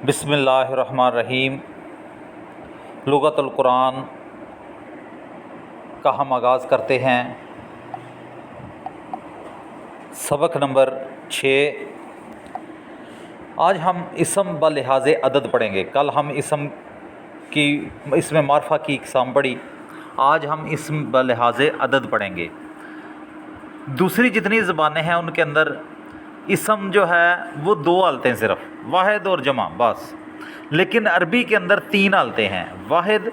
بسم اللہ الرحمن الرحیم۔ لغت القرآن کا ہم آغاز کرتے ہیں۔ سبق نمبر 6۔ آج ہم اسم بلحاظ عدد پڑھیں گے۔ کل ہم اسم معرفہ کی اقسام پڑھی، آج ہم اسم بلحاظ عدد پڑھیں گے۔ دوسری جتنی زبانیں ہیں ان کے اندر اسم جو ہے وہ 2 حالتیں، صرف واحد اور جمع بس، لیکن عربی کے اندر 3 حالتیں ہیں: واحد،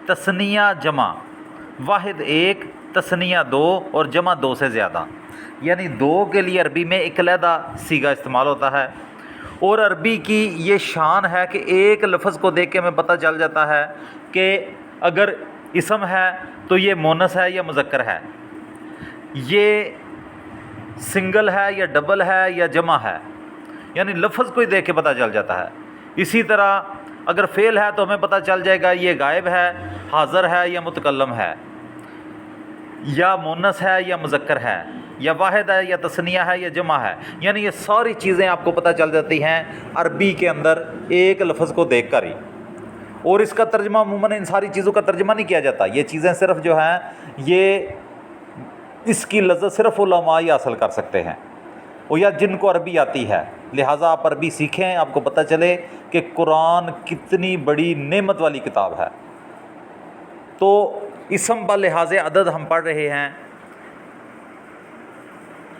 تثنیہ، جمع۔ واحد 1، تثنیہ 2 اور جمع 2 سے زیادہ، یعنی 2 کے لیے عربی میں ایک علیحدہ صیغہ استعمال ہوتا ہے۔ اور عربی کی یہ شان ہے کہ ایک لفظ کو دیکھ کے ہمیں پتہ چل جاتا ہے کہ اگر اسم ہے تو یہ مونث ہے یا مذکر ہے، یہ سنگل ہے یا ڈبل ہے یا جمع ہے، یعنی لفظ کو ہی دیکھ کے پتہ چل جاتا ہے۔ اسی طرح اگر فعل ہے تو ہمیں پتہ چل جائے گا یہ غائب ہے، حاضر ہے یا متکلم ہے، یا مونث ہے یا مذکر ہے، یا واحد ہے یا تثنیہ ہے یا جمع ہے، یعنی یہ ساری چیزیں آپ کو پتہ چل جاتی ہیں عربی کے اندر ایک لفظ کو دیکھ کر ہی۔ اور اس کا ترجمہ عموماً ان ساری چیزوں کا ترجمہ نہیں کیا جاتا، یہ چیزیں صرف جو ہیں یہ اس کی لذت صرف علماء ہی حاصل کر سکتے ہیں، اور یا جن کو عربی آتی ہے۔ لہٰذا آپ عربی سیکھیں، آپ کو پتہ چلے کہ قرآن کتنی بڑی نعمت والی کتاب ہے۔ تو اسم بلحاظ عدد ہم پڑھ رہے ہیں،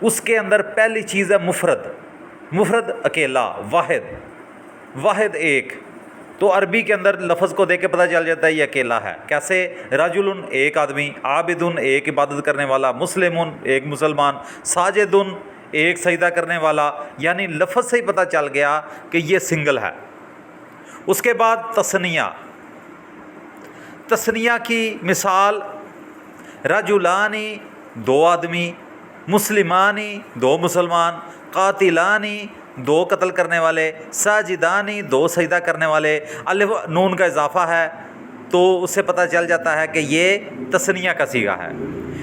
اس کے اندر پہلی چیز ہے مفرد۔ مفرد اکیلا، واحد 1، تو عربی کے اندر لفظ کو دیکھ کے پتہ چل جاتا ہے یہ اکیلا ہے۔ کیسے؟ رجل ایک آدمی، عابد ایک عبادت کرنے والا، مسلم ایک مسلمان، ساجد ایک سجدہ کرنے والا، یعنی لفظ سے ہی پتہ چل گیا کہ یہ سنگل ہے۔ اس کے بعد تثنیہ کی مثال: رجلانی 2 آدمی، مسلمانی 2 مسلمان، قاتلانی 2 قتل کرنے والے، ساجدانی 2 سجدہ کرنے والے۔ الف نون کا اضافہ ہے تو اس سے پتہ چل جاتا ہے کہ یہ تثنیہ کا صیغہ ہے۔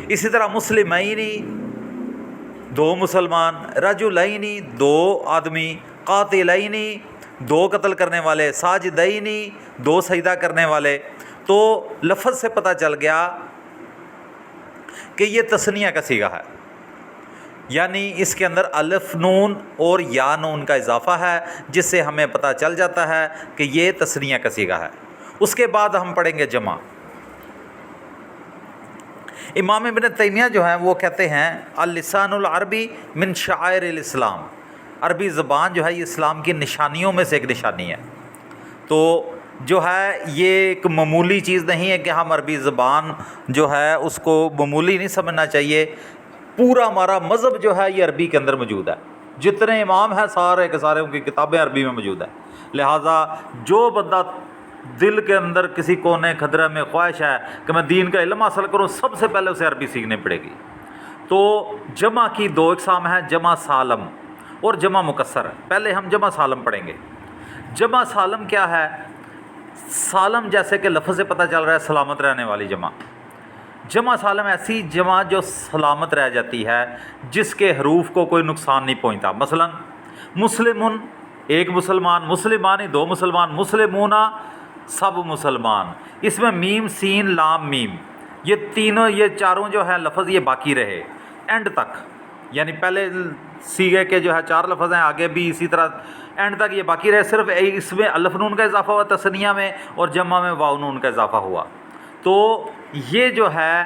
اسی طرح مسلمینی 2 مسلمان، رجلینی 2 آدمی، قاتلینی 2 قتل کرنے والے، ساجدینی 2 سجدہ کرنے والے۔ تو لفظ سے پتہ چل گیا کہ یہ تثنیہ کا صیغہ ہے، یعنی اس کے اندر الف نون اور یا نون کا اضافہ ہے، جس سے ہمیں پتہ چل جاتا ہے کہ یہ تثنیہ کا صیغہ ہے۔ اس کے بعد ہم پڑھیں گے جمع۔ امام ابن تیمیہ جو ہیں وہ کہتے ہیں اللسان العربی من شعائر الاسلام، عربی زبان جو ہے یہ اسلام کی نشانیوں میں سے ایک نشانی ہے۔ تو جو ہے یہ ایک معمولی چیز نہیں ہے کہ ہم عربی زبان جو ہے اس کو معمولی نہیں سمجھنا چاہیے۔ پورا ہمارا مذہب جو ہے یہ عربی کے اندر موجود ہے، جتنے امام ہیں سارے کے سارے ان کی کتابیں عربی میں موجود ہیں۔ لہٰذا جو بندہ دل کے اندر کسی کونے خدرے میں خواہش ہے کہ میں دین کا علم حاصل کروں، سب سے پہلے اسے عربی سیکھنی پڑے گی۔ تو جمع کی 2 اقسام ہیں، جمع سالم اور جمع مکسر۔ پہلے ہم جمع سالم پڑھیں گے۔ جمع سالم کیا ہے؟ سالم جیسے کہ لفظ سے پتہ چل رہا ہے سلامت رہنے والی جمع۔ جمع سالم ایسی جمع جو سلامت رہ جاتی ہے، جس کے حروف کو کوئی نقصان نہیں پہنچتا۔ مثلا مسلم 1 مسلمان، مسلمانی 2 مسلمان، مسلمون سب مسلمان۔ اس میں میم، سین، لام، میم، یہ چاروں جو ہے لفظ یہ باقی رہے اینڈ تک، یعنی پہلے صیغے کے جو ہے 4 لفظ ہیں، آگے بھی اسی طرح اینڈ تک یہ باقی رہے، صرف اس میں الف نون کا اضافہ ہوا تثنیہ میں، اور جمع میں واو نون کا اضافہ ہوا۔ تو یہ جو ہے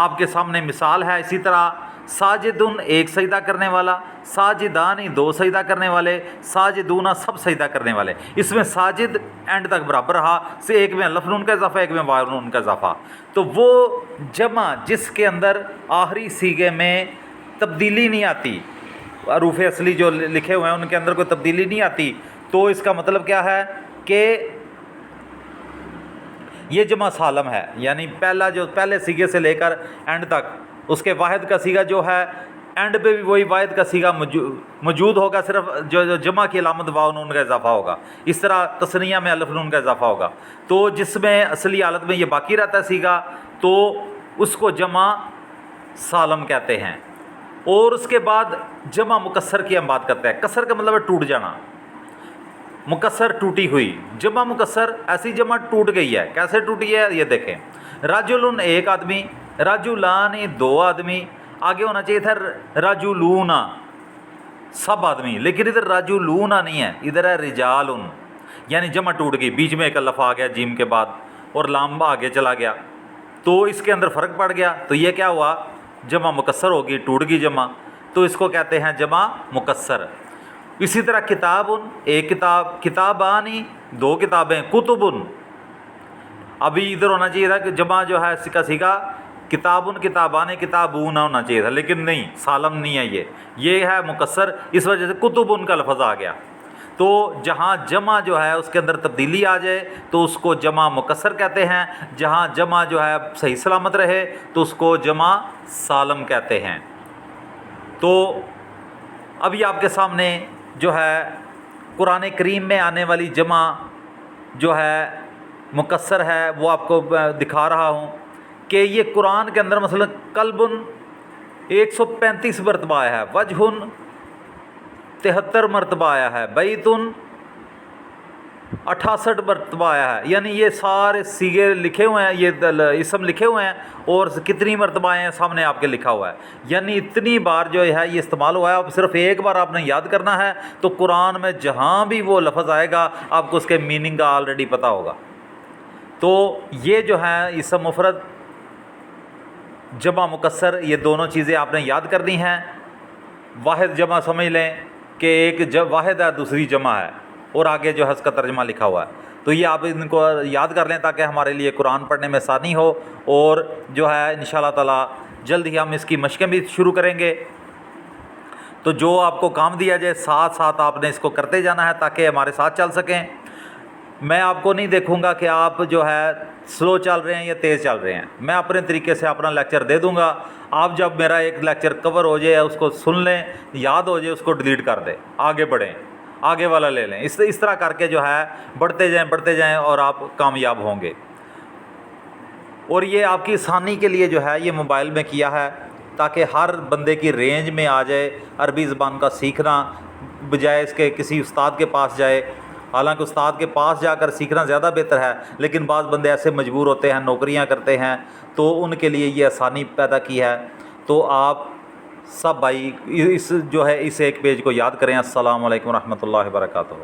آپ کے سامنے مثال ہے۔ اسی طرح ساجد 1 سجدہ کرنے والا، ساجدانی 2 سجدہ کرنے والے، ساجدون سب سجدہ کرنے والے۔ اس میں ساجد اینڈ تک برابر رہا، سے ایک میں الف نون کا اضافہ، ایک میں واو نون کا اضافہ۔ تو وہ جمع جس کے اندر آخری صیغے میں تبدیلی نہیں آتی، حروف اصلی جو لکھے ہوئے ہیں ان کے اندر کوئی تبدیلی نہیں آتی، تو اس کا مطلب کیا ہے کہ یہ جمع سالم ہے، یعنی پہلے صیغے سے لے کر اینڈ تک اس کے واحد کا صیغہ جو ہے اینڈ پہ بھی وہی واحد کا صیغہ موجود ہوگا، صرف جو جمع کی علامت واو نون کا اضافہ ہوگا۔ اس طرح تثنیہ میں الف نون کا اضافہ ہوگا۔ تو جس میں اصلی حالت میں یہ باقی رہتا ہے صیغہ، تو اس کو جمع سالم کہتے ہیں۔ اور اس کے بعد جمع مکسر کی ہم بات کرتے ہیں۔ کسر کا مطلب ہے ٹوٹ جانا۔ مکسر ٹوٹی ہوئی، جمع مکسر ایسی جمع ٹوٹ گئی ہے، کیسے ٹوٹی ہے یہ دیکھیں، رجل ایک آدمی، رجلان دو آدمی، آگے ہونا چاہیے تھا رجلون سب آدمی، لیکن ادھر رجلون نہیں ہے، ادھر ہے رجال، یعنی جمع ٹوٹ گئی، بیچ میں ایک الف آ گیا جیم کے بعد اور لام آگے چلا گیا، تو اس کے اندر فرق پڑ گیا، تو یہ کیا ہوا، جمع مکسر ہوگی، ٹوٹ گئی جمع، تو اس کو کہتے ہیں جمع مکسر۔ اسی طرح کتاب ایک کتاب، کتابانی دو کتابیں، کتب ابھی ادھر ہونا چاہیے تھا کہ جمع جو ہے سکا سیکھا کتاب کتابان کتابون ہونا چاہیے تھا، لیکن نہیں، سالم نہیں ہے، یہ ہے مکسر، اس وجہ سے کتب کا لفظ آ گیا۔ تو جہاں جمع جو ہے اس کے اندر تبدیلی آ جائے تو اس کو جمع مکسر کہتے ہیں، جہاں جمع جو ہے صحیح سلامت رہے تو اس کو جمع سالم کہتے ہیں۔ تو ابھی آپ کے سامنے جو ہے قرآن کریم میں آنے والی جمع جو ہے مکسر ہے وہ آپ کو دکھا رہا ہوں کہ یہ قرآن کے اندر مثلا قلبن 135 مرتبہ آیا ہے، وجہن 73 مرتبہ آیا ہے، بیتن 68 مرتبہ آیا ہے، یعنی یہ سارے سیغے لکھے ہوئے ہیں، یہ اسم لکھے ہوئے ہیں اور کتنی مرتبہ آئے ہیں سامنے آپ کے لکھا ہوا ہے، یعنی اتنی بار جو ہے یہ استعمال ہوا ہے۔ اب صرف ایک بار آپ نے یاد کرنا ہے تو قرآن میں جہاں بھی وہ لفظ آئے گا آپ کو اس کے میننگ کا آلریڈی پتہ ہوگا۔ تو یہ جو ہے اسم مفرد جمع مکسر یہ دونوں چیزیں آپ نے یاد کرنی ہیں۔ واحد جمع سمجھ لیں کہ ایک واحد ہے دوسری جمع ہے اور آگے جو ہے اس کا ترجمہ لکھا ہوا ہے، تو یہ آپ ان کو یاد کر لیں تاکہ ہمارے لیے قرآن پڑھنے میں آسانی ہو، اور جو ہے انشاءاللہ تعالی جلد ہی ہم اس کی مشقیں بھی شروع کریں گے۔ تو جو آپ کو کام دیا جائے ساتھ ساتھ آپ نے اس کو کرتے جانا ہے تاکہ ہمارے ساتھ چل سکیں۔ میں آپ کو نہیں دیکھوں گا کہ آپ جو ہے سلو چل رہے ہیں یا تیز چل رہے ہیں، میں اپنے طریقے سے اپنا لیکچر دے دوں گا، آپ جب میرا ایک لیکچر کور ہو جائے اس کو سن لیں، یاد ہو جائے اس کو ڈیلیٹ کر دیں، آگے بڑھیں، آگے والا لے لیں، اس طرح کر کے جو ہے بڑھتے جائیں اور آپ کامیاب ہوں گے۔ اور یہ آپ کی آسانی کے لیے جو ہے یہ موبائل میں کیا ہے تاکہ ہر بندے کی رینج میں آ جائے عربی زبان کا سیکھنا، بجائے اس کے کسی استاد کے پاس جائے۔ حالانکہ استاد کے پاس جا کر سیکھنا زیادہ بہتر ہے، لیکن بعض بندے ایسے مجبور ہوتے ہیں، نوکریاں کرتے ہیں، تو ان کے لیے یہ آسانی پیدا کی ہے۔ تو آپ سب بھائی اس جو ہے اس ایک پیج کو یاد کریں۔ السلام علیکم ورحمۃ اللہ وبرکاتہ۔